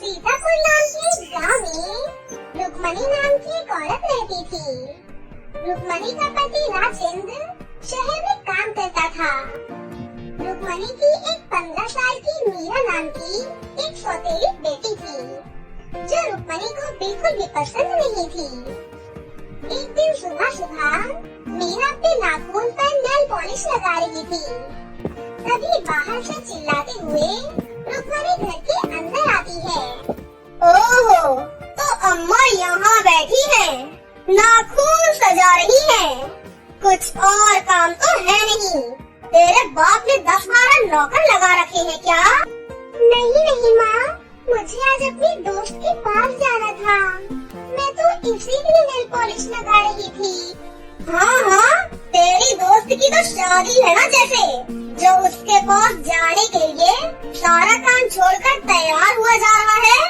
सीतापुर नाम के एक गाँव में रुक्मणी नाम की एक औरत रहती थी। रुक्मणी का पति राजेंद्र शहर में काम करता था। रुक्मणी की एक 15 साल की मीरा नाम की एक सौतेली बेटी थी, जो रुक्मणी को बिल्कुल भी पसंद नहीं थी। एक दिन सुबह सुबह मीरा अपने नाखून पर नेल पॉलिश लगा रही थी, तभी बाहर से चिल्लाते हुए रुक्मणी घर के अंदर आती है। ओहो, तो अम्मा यहाँ बैठी है, नाखून सजा रही है। कुछ और काम तो है नहीं। तेरे बाप ने 10-12 नौकर लगा रखे हैं क्या? नहीं नहीं माँ, मुझे आज अपनी दोस्त के पास जाना था। मैं तो इसीलिए नेल पॉलिश लगा रही थी। हाँ, तेरी दोस्त की तो शादी है ना जैसे, जो उसके पास जाने के लिए सारा काम छोड़कर तैयार हुआ जा रहा है।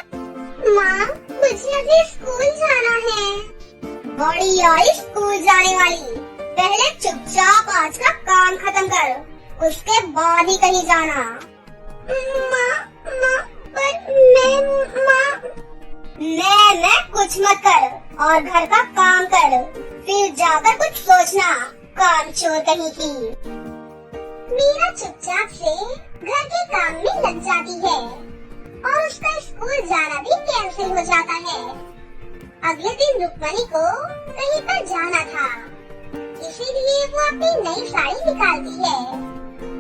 माँ, मुझे अभी स्कूल जाना है। बड़ी आई स्कूल जाने वाली, पहले चुपचाप आज का काम खत्म कर, उसके बाद ही कहीं जाना। माँ, पर मैं कुछ मत कर और घर का काम कर, फिर जाकर कुछ सोचना, काम चोर कहीं की। मीरा चुपचाप से घर के काम में लग जाती है और उसका स्कूल जाना भी कैंसिल हो जाता है। अगले दिन रुक्मणी को कहीं पर जाना था, इसीलिए वो अपनी नई साड़ी निकालती है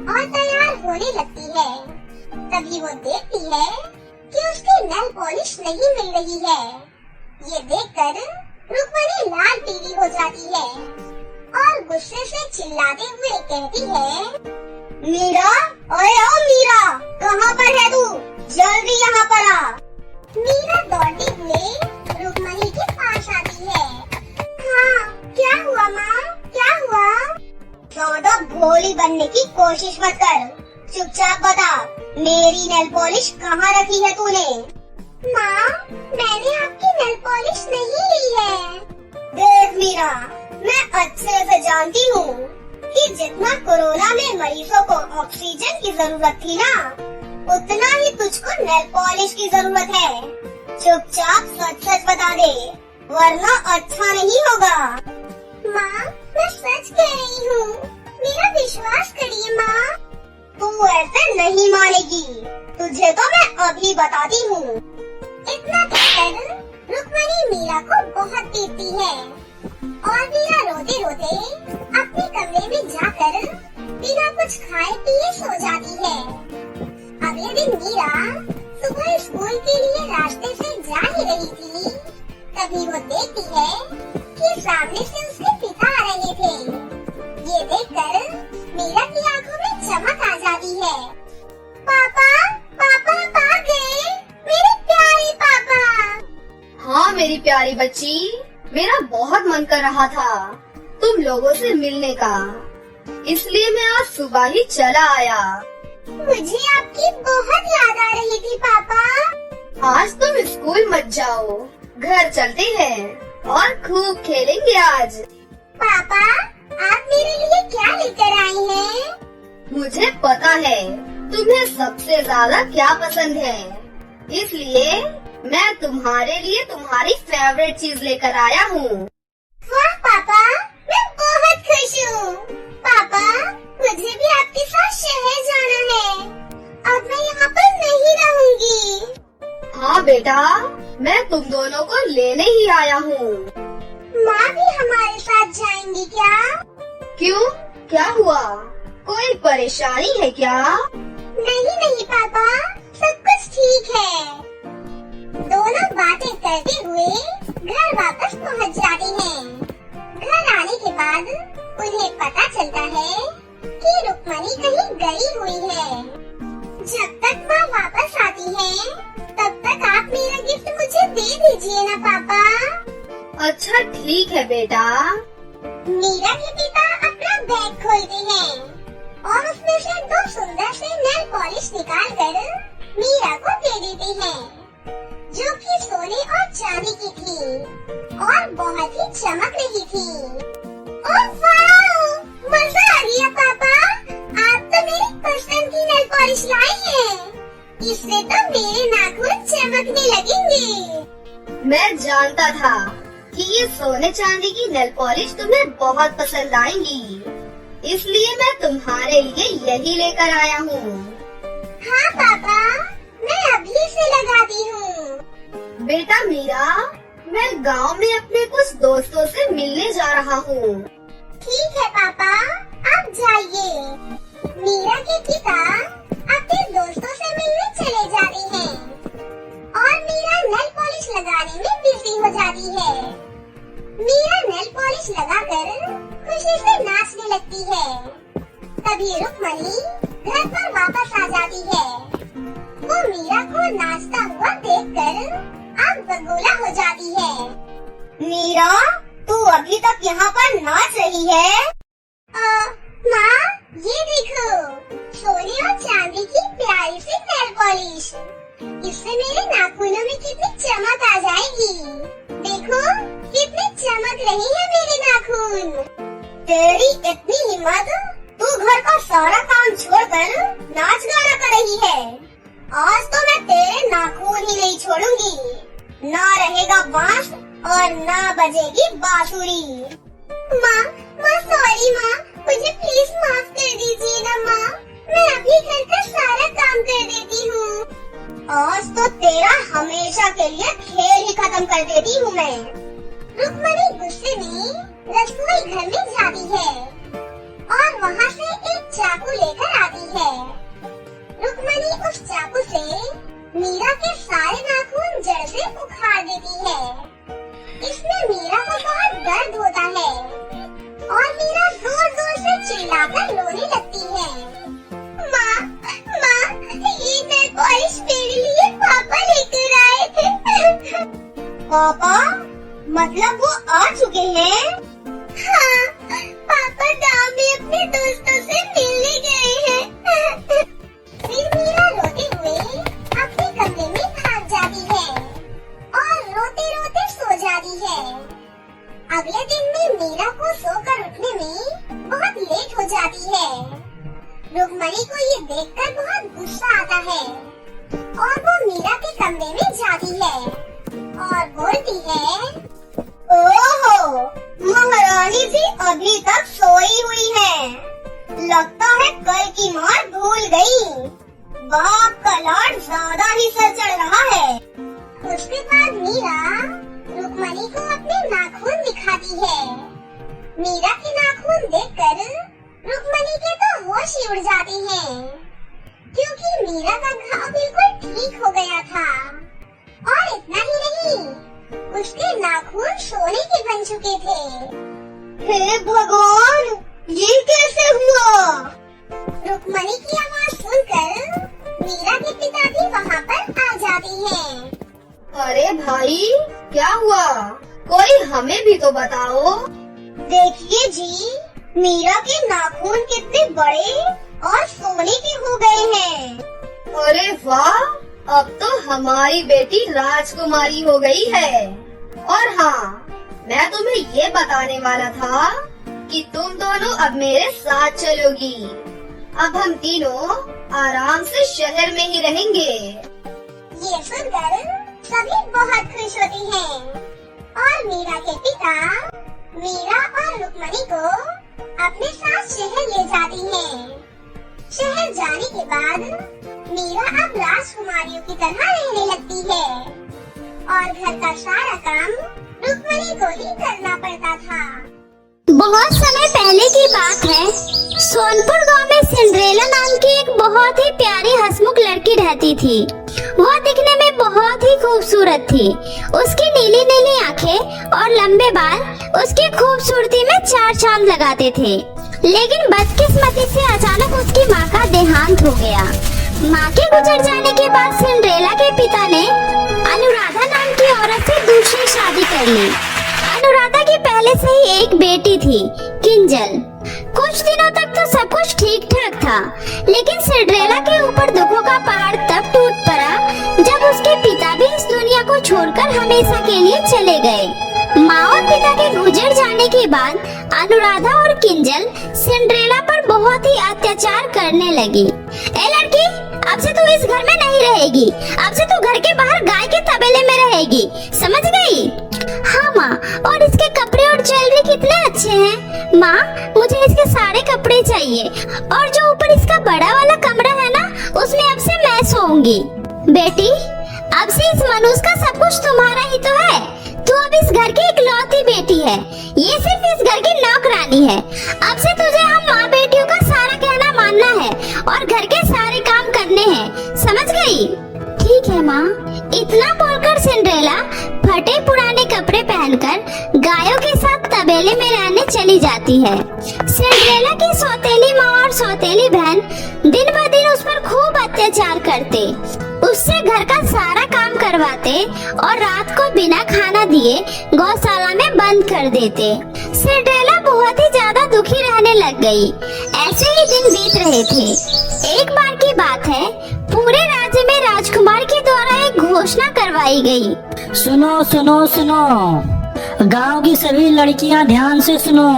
और तैयार होने लगती है। तभी वो देखती है कि उसकी नेल पॉलिश नहीं मिल रही है। ये देखकर रुक्मणी लाल पीली हो जाती है और गुस्से से चिल्लाते हुए कहती है, मीरा, ओए ओ मीरा, कहाँ पर है तू? जल्दी यहाँ पर आ। मीरा दौड़ते हुए रुक्मणी के पास आती है। हाँ, क्या हुआ माँ, क्या हुआ? ज्यादा भोली बनने की कोशिश मत कर, चुपचाप बता, मेरी नेल पॉलिश कहाँ रखी है तूने? माँ, मैंने आपकी नेल पॉलिश नहीं ली है। देख मीरा, मैं अच्छे से जानती हूँ कि जितना कोरोना में मरीजों को ऑक्सीजन की जरूरत थी ना, उतना ही तुझको नेल पॉलिश की जरूरत है। चुपचाप सच सच बता दे, वरना अच्छा नहीं होगा। माँ, मैं सच कह रही हूँ, मेरा विश्वास करिए माँ। तू ऐसे नहीं मानेगी, तुझे तो मैं अभी बताती हूँ। इतना कहकर रुक्मणी मीरा को बहुत पीटती है और मीरा रोते रोते अपने कमरे में जाकर बिना कुछ खाए पिए सो जाती है। अगले दिन मीरा सुबह स्कूल के लिए रास्ते से जा ही रही थी, तभी वो देखती है कि सामने से उसके पिता आ रहे थे। ये देखकर मीरा की आंखों में चमक आ जाती है। पापा, पापा आप आ गए, मेरे प्यारे पापा। हाँ मेरी प्यारी बच्ची, मेरा बहुत मन कर रहा था तुम लोगों से मिलने का, इसलिए मैं आज सुबह ही चला आया। मुझे आपकी बहुत याद आ रही थी पापा। आज तुम स्कूल मत जाओ, घर चलते हैं और खूब खेलेंगे आज। पापा, आप मेरे लिए क्या लेकर आई हैं? मुझे पता है तुम्हें सबसे ज्यादा क्या पसंद है, इसलिए मैं तुम्हारे लिए तुम्हारी फेवरेट चीज लेकर आया हूँ। वाह पापा, मैं बहुत खुश हूँ। पापा, मुझे भी आपके साथ शहर जाना है, अब मैं यहाँ पर नहीं रहूँगी। हाँ बेटा, मैं तुम दोनों को लेने ही आया हूँ। माँ भी हमारे साथ जाएंगी क्या? क्यों, क्या हुआ? कोई परेशानी है क्या? नहीं नहीं पापा, सब कुछ ठीक है। दोनों बातें करते हुए घर वापस पहुँच जाते हैं। घर आने के बाद उन्हें पता चलता है कि रुक्मणी कहीं गई हुई है। जब तक माँ वापस आती है, तब तक आप मेरा गिफ्ट मुझे दे दीजिए ना पापा। अच्छा ठीक है बेटा। मीरा के पिता अपना बैग खोलते हैं और उसमें से 2 सुंदर से नेल पॉलिश निकाल कर मीरा को दे देते हैं, जो कि सोने और चांदी की थी और बहुत ही चमक रही थी। ओह वाह, मजा आ गया पापा, आप तो मेरी पसंद की नेल पॉलिश लाई हैं। इससे तो मेरे नाखून चमक चमकने लगेंगे। मैं जानता था कि ये सोने चांदी की नेल पॉलिश तुम्हें बहुत पसंद आएंगी, इसलिए मैं तुम्हारे लिए यही लेकर आया हूँ। हाँ पापा, मैं अभी से लगाती हूँ। बेटा मीरा, मैं गांव में अपने कुछ दोस्तों से मिलने जा रहा हूँ। ठीक है पापा, आप जाइए। मीरा के पिता अपने दोस्तों से मिलने चले जाते हैं और मीरा नेल पॉलिश लगाने में बिजी हो जाती है। मीरा नेल पॉलिश लगाकर खुशी से नाचने लगती है। तभी रुक्मणी घर पर वापस आ जाती है। वो मीरा को नाचता हुआ देखकर आग बगोला हो जाती है। मीरा, तू अभी तक यहाँ पर नाच रही है? माँ, ये देखो, सोने और चांदी की प्यारी सी नेल पॉलिश। इससे मेरे नाखूनों में कितनी चमक आ जाएगी। देखो, कितनी चमक रही है मेरे नाखून। तेरी इतनी हिम्मत, तू घर का सारा काम छोड़कर नाच गाना कर रही है। आज तो मैं तेरे नाखून ही नहीं छोड़ूंगी। ना रहेगा बांस और ना बजेगी बांसुरी। माँ, सॉरी माँ, मुझे प्लीज माफ कर दीजिए ना माँ। मैं अभी घर का सारा काम कर देती हूँ। आज तो तेरा हमेशा के लिए खेल ही खत्म कर देती हूँ मैं। रुक्मणी गुस्से में रसोई घर में जाती है और वहाँ से एक चाकू लेकर आती है। रुक्मणी उस चाकू से मीरा के सारे नाखून जड़ से उखाड़ देती है। इसमें मीरा को बहुत दर्द होता है और मीरा जोर जोर से चिल्लाकर रोने लगती है। माँ, ये नेल पॉलिश मेरे लिए पापा लेकर आए थे। पापा? मतलब वो आ चुके हैं? हाँ, पापा गाँव में अपने दोस्तों से मिलने गए हैं। फिर मीरा रोते हुए अपने कमरे में भाग जाती है और रोते रोते सो जाती है। अगले दिन में मीरा को सोकर उठने में बहुत लेट हो जाती है। रुक्मणी को ये देखकर बहुत गुस्सा आता है और वो मीरा के कमरे में जाती है और बोलती है, ओहो, महारानी भी अभी तक सोई हुई है। लगता है कल की मार भूल गई। बाप का लाड ज्यादा ही सर चढ़ रहा है। उसके बाद मीरा रुक्मणी को अपने नाखून दिखाती है। मीरा के नाखून देखकर रुक्मणी के तो होश ही उड़ जाते हैं, क्योंकि मीरा का घाव बिल्कुल ठीक हो गया था। और इतना ही नहीं, उसके नाखून सोने के बन चुके थे। हे भगवान, ये कैसे हुआ? रुक्मणी की आवाज सुनकर मीरा के पिता भी वहाँ पर आ जाते हैं। अरे भाई, क्या हुआ? कोई हमें भी तो बताओ। देखिए जी, मीरा के नाखून कितने बड़े और सोने के हो गए हैं। अरे वाह, अब तो हमारी बेटी राजकुमारी हो गई है। और हाँ, मैं तुम्हें ये बताने वाला था कि तुम दोनों अब मेरे साथ चलोगी। अब हम तीनों आराम से शहर में ही रहेंगे। ये सुनकर सभी बहुत खुश होते हैं और मीरा के पिता मीरा और रुक्मणी को अपने साथ शहर ले जाते हैं। शहर जाने के बाद मीरा अब राजकुमारियों की तरह रहने लगती है और घर का सारा काम रुक्मणी को ही करना पड़ता था। बहुत समय पहले की बात है। सोनपुर गांव में सिंड्रेला नाम की एक बहुत ही प्यारी हंसमुख लड़की रहती थी। वह दिखने में बहुत ही खूबसूरत थी। उसकी नीली नीली आंखें और लंबे बाल उसकी खूबसूरती में चार चांद लगाते थे। लेकिन बदकिस्मती से अचानक उसकी माँ का देहांत हो गया। माँ के गुजर जाने के बाद सिंड्रेला के पिता ने अनुराधा नाम की औरत से दूसरी शादी कर ली। अनुराधा की पहले से ही एक बेटी थी, किंजल। कुछ दिनों तक तो सब कुछ ठीक ठाक था, लेकिन सिंड्रेला के ऊपर दुखों का पहाड़ तब टूट पड़ा जब उसके पिता भी इस दुनिया को छोड़कर हमेशा के लिए चले गए। माँ और पिता के गुजर जाने के बाद अनुराधा और किंजल सिंड्रेला पर बहुत ही अत्याचार करने लगी। ए लड़की, अब से तू इस घर में नहीं रहेगी। अब से तू घर के बाहर गाय के तबेले में रहेगी, समझ गई? हाँ माँ, और इसके कपड़े और ज्वेलरी कितने अच्छे हैं। माँ, मुझे इसके सारे कपड़े चाहिए, और जो ऊपर इसका बड़ा वाला कमरा है ना, उसमें अब से मैं सोऊंगी। बेटी, अब से इस मनुष्य का सब कुछ तुम्हारा ही तो है। तू अब इस घर की इकलौती बेटी है, ये सिर्फ इस घर की नौकरानी है। अब से तुझे हम माँ बेटियों का सारा कहना मानना है और घर के सारे काम करने हैं, समझ गई? ठीक है माँ। इतना बोलकर सिंड्रेला फटे पुराने कपड़े पहनकर गायों के साथ तबेले में रहने चली जाती है। सिंड्रेला की सौतेली माँ और सौतेली बहन दिन ब दिन उस पर खूब अत्याचार करते, उससे घर का सारा काम करवाते और रात को बिना खाना दिए गौशाला में बंद कर देते। सिंड्रेला बहुत ही ज्यादा दुखी रहने लग गई। ऐसे ही दिन बीत रहे थे। एक बार की बात है, पूरे राज्य में राजकुमार के द्वारा एक घोषणा करवाई गई। सुनो सुनो सुनो, गांव की सभी लड़कियां ध्यान से सुनो।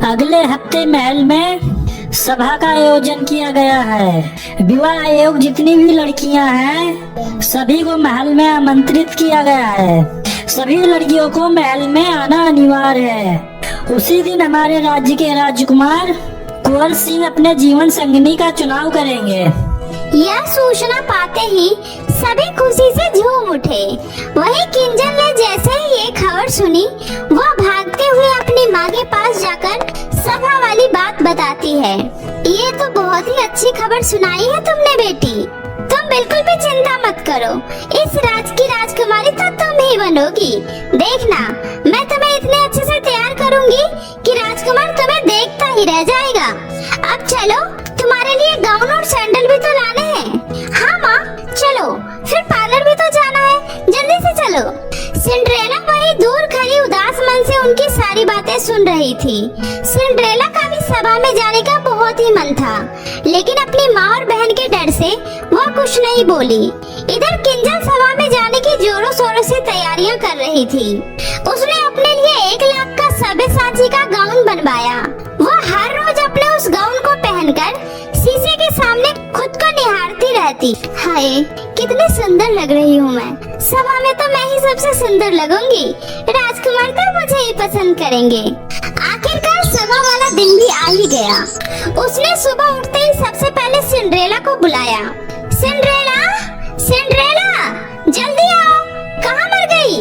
अगले हफ्ते महल में सभा का आयोजन किया गया है। विवाह आयोग जितनी भी लड़कियां हैं, सभी को महल में आमंत्रित किया गया है। सभी लड़कियों को महल में आना अनिवार्य है। उसी दिन हमारे राज्य के राजकुमार कुंवर सिंह अपने जीवन संगिनी का चुनाव करेंगे। यह सूचना पाते ही सभी खुशी से झूम उठे। वहीं किंजल ने जैसे ही ये खबर सुनी, वह भागते हुए अपनी माँ के पास जाकर सभा वाली बात बताती है। ये तो बहुत ही अच्छी खबर सुनाई है तुमने बेटी। तुम बिल्कुल भी चिंता मत करो, इस राज की राजकुमारी तो तुम ही बनोगी। देखना, मैं तुम्हें इतने अच्छे से तैयार करूंगी कि राजकुमार तुम्हें देखता ही रह जाएगा। अब चलो, तुम्हारे लिए गाउन और सैंडल भी तो लाने हैं। हाँ माँ, चलो, फिर पार्लर भी तो जाना है, जल्दी से चलो। सिंड्रेला वही दूर खड़ी उदास मन से उनकी सारी बातें सुन रही थी। सिंड्रेला का भी सभा में जाने का बहुत ही मन था, लेकिन अपनी माँ और बहन के डर से वह कुछ नहीं बोली। इधर किंजल सभा में जाने की जोरों शोरों से तैयारियां कर रही थी। उसने अपने लिए 1 लाख का सब्यसाची का गाउन बनवाया। वह हर रोज अपने उस गाउन को पहनकर शीशे के सामने खुद को निहारती रहती। हाय, कितनी सुंदर लग रही हूँ मैं। सभा में तो मैं ही सबसे सुंदर लगूंगी। राजकुमार तो मुझे ही पसंद करेंगे। आखिरकार सभा वाला दिन भी आ ही गया। उसने सुबह उठते ही सबसे पहले सिंड्रेला को बुलाया। सिंड्रेला, सिंड्रेला, जल्दी आओ। कहाँ मर गई?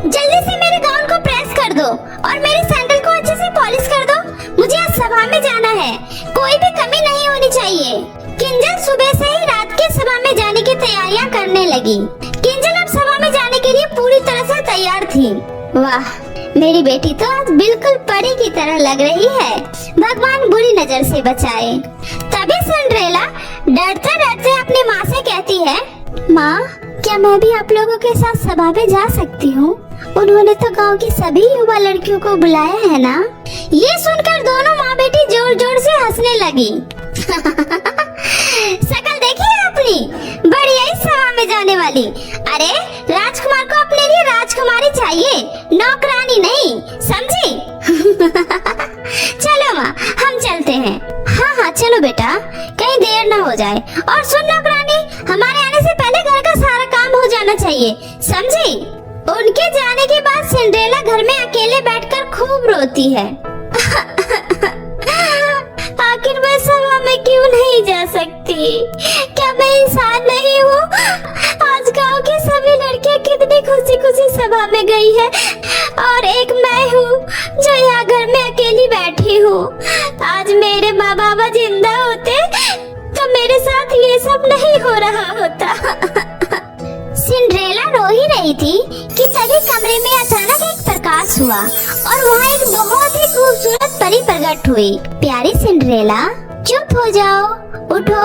जल्दी से मेरे गाउन को प्रेस कर दो और मेरी सैंडल को अच्छे से पॉलिश कर दो। मुझे आज सभा में जाना है, कोई भी कमी नहीं होनी चाहिए। किंजल सुबह से ही रात के सभा में जाने की तैयारियां करने लगी। किंजल अब सभा में जाने के लिए पूरी तरह से तैयार थी। वाह, मेरी बेटी तो आज बिल्कुल परी की तरह लग रही है। भगवान बुरी नजर से बचाए। तभी सिंड्रेला डरते डरते अपनी माँ से कहती है, माँ, क्या मैं भी आप लोगों के साथ सभा में जा सकती हूँ? उन्होंने तो गांव की सभी युवा लड़कियों को बुलाया है ना? ये सुनकर दोनों माँ बेटी जोर जोर से हंसने लगी। शकल देखी है अपनी, बढ़िया ही सभा में जाने वाली। अरे, राजकुमार को अपने लिए राजकुमारी चाहिए, नौकरानी नहीं, समझी? चलो माँ, हम चलते हैं। हाँ हाँ, चलो बेटा, कहीं देर ना हो जाए। और सुन नौकरानी, हमारे आने से पहले घर का सारा काम हो जाना चाहिए, समझी? उनके जाने के बाद सिंड्रेला घर में अकेले बैठकर खूब रोती है। आखिर मैं सभा में क्यों नहीं जा सकती? क्या मैं इंसान नहीं हूँ? आज गांव की सभी लड़कियाँ कितनी खुशी खुशी सभा में गई है, और एक मैं हूँ जो यहाँ घर में अकेली बैठी हूँ। आज मेरे माँ बाबा जिंदा होते तो मेरे साथ ये सब नहीं हो रहा होता। सिंड्रेला रो ही रही थी कि तभी कमरे में अचानक एक प्रकाश हुआ और वहाँ एक बहुत ही खूबसूरत परी प्रकट हुई। प्यारी सिंड्रेला, चुप हो जाओ, उठो,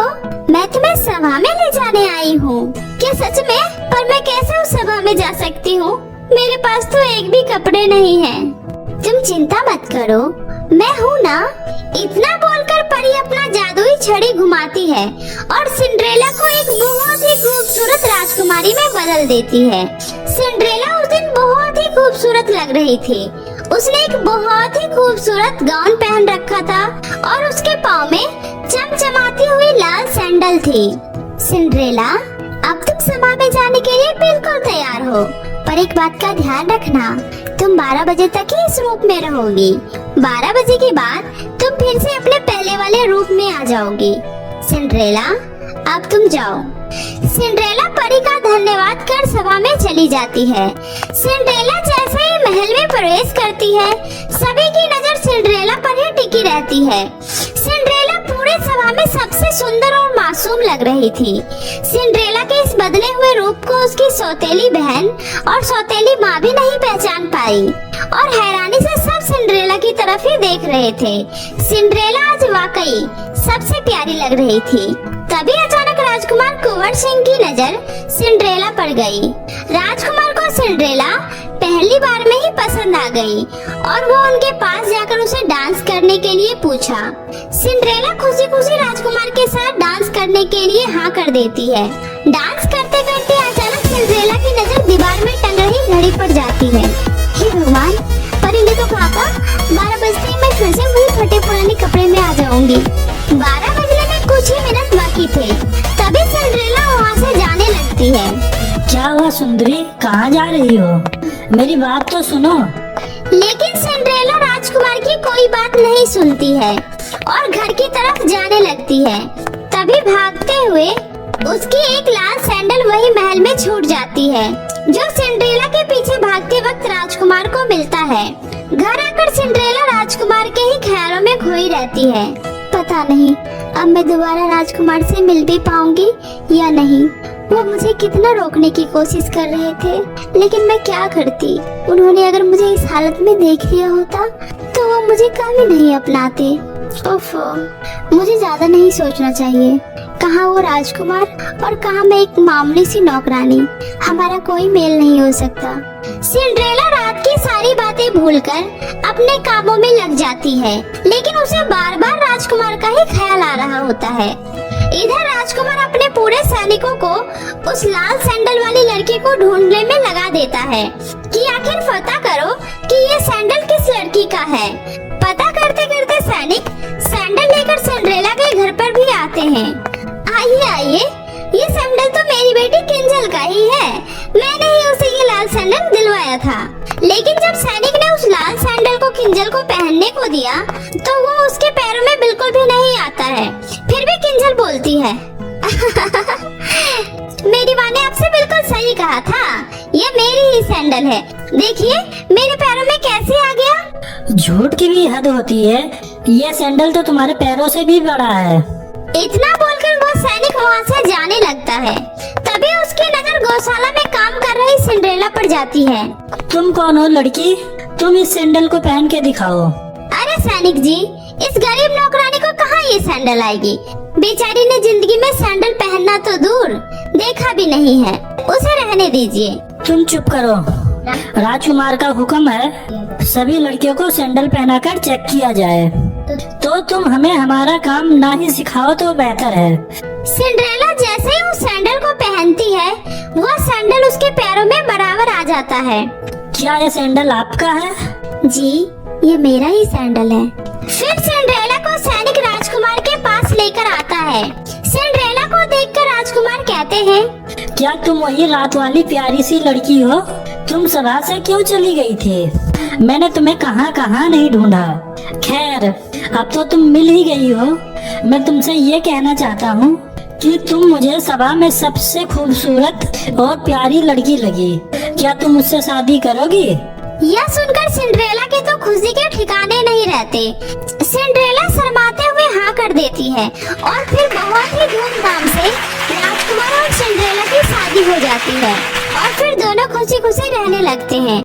मैं तुम्हें सभा में ले जाने आई हूँ। क्या सच में? पर मैं कैसे उस सभा में जा सकती हूँ? मेरे पास तो एक भी कपड़े नहीं हैं। तुम चिंता मत करो, मैं हूँ ना। इतना बोलकर परी अपना जादुई छड़ी घुमाती है और सिंड्रेला को एक बहुत ही खूबसूरत राजकुमारी में बदल देती है। सिंड्रेला उस दिन बहुत ही खूबसूरत लग रही थी। उसने एक बहुत ही खूबसूरत गाउन पहन रखा था और उसके पाँव में चमचमाती हुई लाल सैंडल थी। सिंड्रेला, अब तुम सभा में जाने के लिए बिल्कुल तैयार हो, पर एक बात का ध्यान रखना, तुम 12 बजे तक ही इस रूप में रहोगी। 12 बजे के बाद तुम फिर से अपने पहले वाले रूप में आ जाओगी। सिंड्रेला, अब तुम जाओ। सिंड्रेला परी का धन्यवाद कर सभा में चली जाती है। सिंड्रेला जैसे ही महल में प्रवेश करती है, सभी की नजर सिंड्रेला पर ही टिकी रहती है। सिंड्रेला पूरे सभा में सबसे सुंदर और मासूम लग रही थी। सिंड्रेला के इस बदले हुए रूप को उसकी सौतेली बहन और सौतेली माँ भी नहीं पहचान पाई और हैरानी से सब सिंड्रेला की तरफ ही देख रहे थे। सिंड्रेला आज वाकई सबसे प्यारी लग रही थी। तभी अचानक राजकुमार कुंवर सिंह की नजर सिंड्रेला पर गई। राजकुमार को सिंड्रेला पहली बार में ही पसंद आ गई और वो उनके पास जाकर उसे डांस करने के लिए पूछा। सिंड्रेला खुशी खुशी राजकुमार के साथ डांस करने के लिए हाँ कर देती है। डांस करते करते अचानक सिंड्रेला की नजर दीवार में टंग रही घड़ी पर जाती है। हे भगवान, परी ने तो कहा था 12 बजते ही मैं फिर से वही फटे पुराने कपड़े में आ जाऊंगी। 12 बजने में कुछ ही मिनट बाकी थे। तभी सिंड्रेला वहाँ से जाने लगती है। क्या हुआ सुंदरी, कहाँ जा रही हो? मेरी बात तो सुनो। लेकिन सिंड्रेला राजकुमार की कोई बात नहीं सुनती है और घर की तरफ जाने लगती है। तभी भागते हुए उसकी एक लाल सैंडल वही महल में छूट जाती है, जो सिंड्रेला के पीछे भागते वक्त राजकुमार को मिलता है। घर आकर सिंड्रेला राजकुमार के ही ख्यालों में खोई रहती है। पता नहीं अब मैं दोबारा राजकुमार से मिल भी पाऊंगी या नहीं। वो मुझे कितना रोकने की कोशिश कर रहे थे, लेकिन मैं क्या करती। उन्होंने अगर मुझे इस हालत में देख लिया होता तो वो मुझे कभी नहीं अपनाते। ओफो, मुझे ज्यादा नहीं सोचना चाहिए। कहाँ वो राजकुमार और कहाँ मैं एक मामूली सी नौकरानी। हमारा कोई मेल नहीं हो सकता। सिंड्रेला रात की सारी बातें भूलकर अपने कामों में लग जाती है, लेकिन उसे बार बार राजकुमार का ही ख्याल आ रहा होता है। इधर राजकुमार अपने पूरे सैनिकों को उस लाल सैंडल वाली लड़की को ढूंढने में लगा देता है कि आखिर पता करो कि ये सैंडल किस लड़की का है। पता करते करते सैनिक सैंडल लेकर सिंड्रेला के घर पर भी आते हैं। आइए आइए, ये सैंडल तो मेरी बेटी किंजल का ही है। मैंने ही उसे ये लाल सैंडल दिलवाया था। लेकिन जब सैनिक ने उस लाल सैंडल को किंजल को पहनने को दिया तो वो उसके पैरों में बिल्कुल भी नहीं आता है। फिर भी किंजल बोलती है मेरी माँ ने आपसे बिल्कुल सही कहा था, ये मेरी ही सैंडल है। देखिए मेरे पैरों में कैसे आ गया। झूठ की भी हद होती है, ये सैंडल तो तुम्हारे पैरों से भी बड़ा है। इतना बोलकर वो सैनिक वहाँ से जाने लगता है। तभी उसकी नजर गौशाला में काम कर रही सिंड्रेला पर जाती है। तुम कौन हो लड़की? तुम इस सैंडल को पहन के दिखाओ। अरे सैनिक जी, इस गरीब नौकरानी को कहाँ ये सैंडल आएगी। बेचारी ने जिंदगी में सैंडल पहनना तो दूर देखा भी नहीं है, उसे रहने दीजिए। तुम चुप करो। राजकुमार का हुक्म है सभी लड़कियों को सैंडल पहनाकर चेक किया जाए, तो तुम हमें हमारा काम ना ही सिखाओ तो बेहतर है। सिंड्रेला जैसे ही उस सैंडल को पहनती है, वो सैंडल उसके पैरों में बराबर आ जाता है। क्या ये सैंडल आपका है? जी, ये मेरा ही सैंडल है। फिर सिंड्रेला को सैनिक राजकुमार के पास लेकर आता है। सिंड्रेला को देखकर राजकुमार कहते हैं, क्या तुम वही रात वाली प्यारी सी लड़की हो? तुम सभा से क्यों चली गई थी? मैंने तुम्हें कहाँ कहाँ नहीं ढूंढा। खैर, अब तो तुम मिल ही गई हो। मैं तुमसे ये कहना चाहता हूँ कि तुम मुझे सभा में सबसे खूबसूरत और प्यारी लड़की लगी। क्या तुम मुझसे शादी करोगी? यह सुनकर सिंड्रेला के तो खुशी के ठिकाने नहीं रहते। सिंड्रेला शर्माते हुए हाँ कर देती है और फिर बहुत ही धूमधाम से राजकुमार और सिंड्रेला की शादी हो जाती है और फिर दोनों खुशी खुशी रहने लगते हैं।